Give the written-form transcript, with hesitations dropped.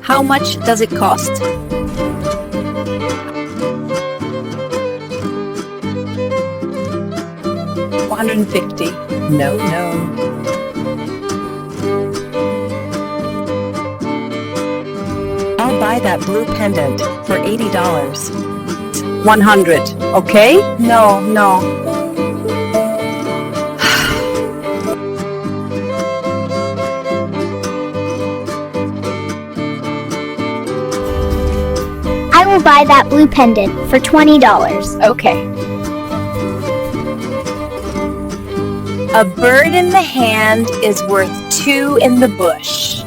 How much does it cost? $150. No. I'll buy that blue pendant for $80. 100. Okay? No. I will buy that blue pendant for $20. Okay. A bird in the hand is worth two in the bush.